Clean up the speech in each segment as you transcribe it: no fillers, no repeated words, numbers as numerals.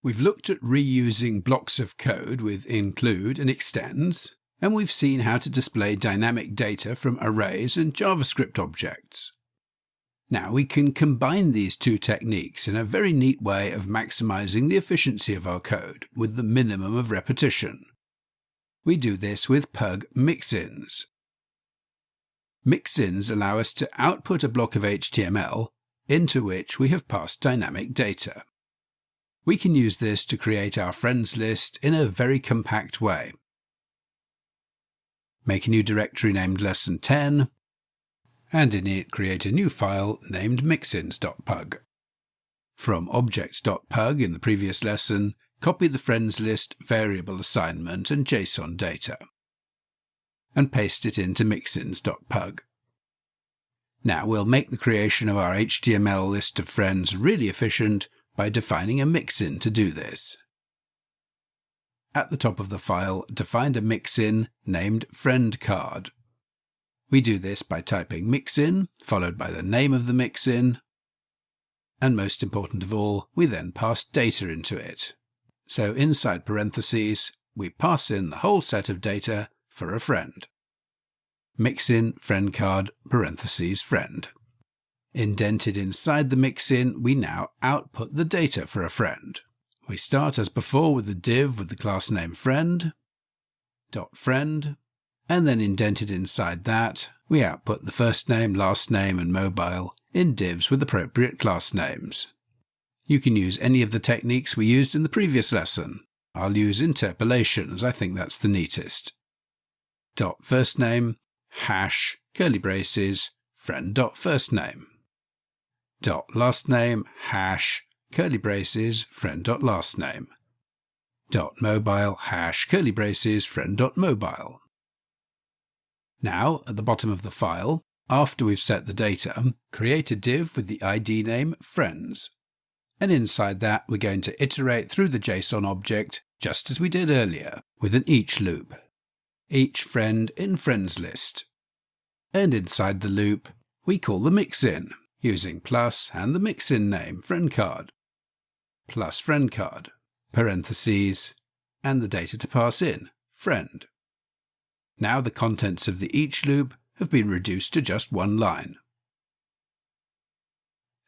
We've looked at reusing blocks of code with include and extends, and we've seen how to display dynamic data from arrays and JavaScript objects. Now we can combine these two techniques in a very neat way of maximizing the efficiency of our code with the minimum of repetition. We do this with Pug mixins. Mixins allow us to output a block of HTML into which we have passed dynamic data. We can use this to create our friends list in a very compact way. Make a new directory named Lesson 10, and in it create a new file named mixins.pug. From objects.pug in the previous lesson, copy the friends list variable assignment and JSON data, and paste it into mixins.pug. Now we'll make the creation of our HTML list of friends really efficient by defining a mixin to do this. At the top of the file, define a mixin named friendCard. We do this by typing mixin, followed by the name of the mixin, and most important of all, we then pass data into it. So inside parentheses, we pass in the whole set of data for a friend. Mixin friendCard parentheses friend. Indented inside the mixin, we now output the data for a friend. We start as before with a div with the class name friend, .friend, and then indented inside that, we output the first name, last name, and mobile in divs with appropriate class names. You can use any of the techniques we used in the previous lesson. I'll use interpolation as I think that's the neatest. .firstname, hash, curly braces, friend.firstname. .lastname, hash, curly braces, friend.lastname. .mobile, hash, curly braces, friend.mobile. Now, at the bottom of the file, after we've set the data, create a div with the ID name friends. And inside that, we're going to iterate through the JSON object, just as we did earlier, with an each loop. Each friend in friends list. And inside the loop, we call the mixin, using plus and the mixin name, friendCard. Plus friendCard, parentheses, and the data to pass in, friend. Now the contents of the each loop have been reduced to just one line.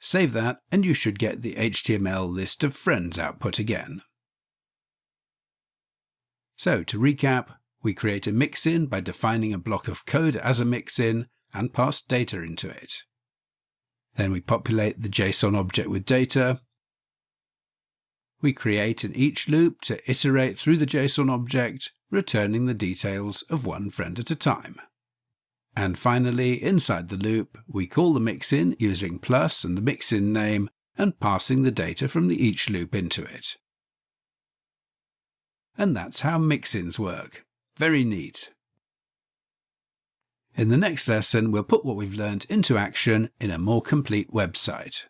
Save that and you should get the HTML list of friends output again. So to recap, we create a mixin by defining a block of code as a mixin and pass data into it. Then we populate the JSON object with data. We create an each loop to iterate through the JSON object, returning the details of one friend at a time. And finally, inside the loop, we call the mixin using plus and the mixin name and passing the data from the each loop into it. And that's how mixins work. Very neat. In the next lesson, we'll put what we've learned into action in a more complete website.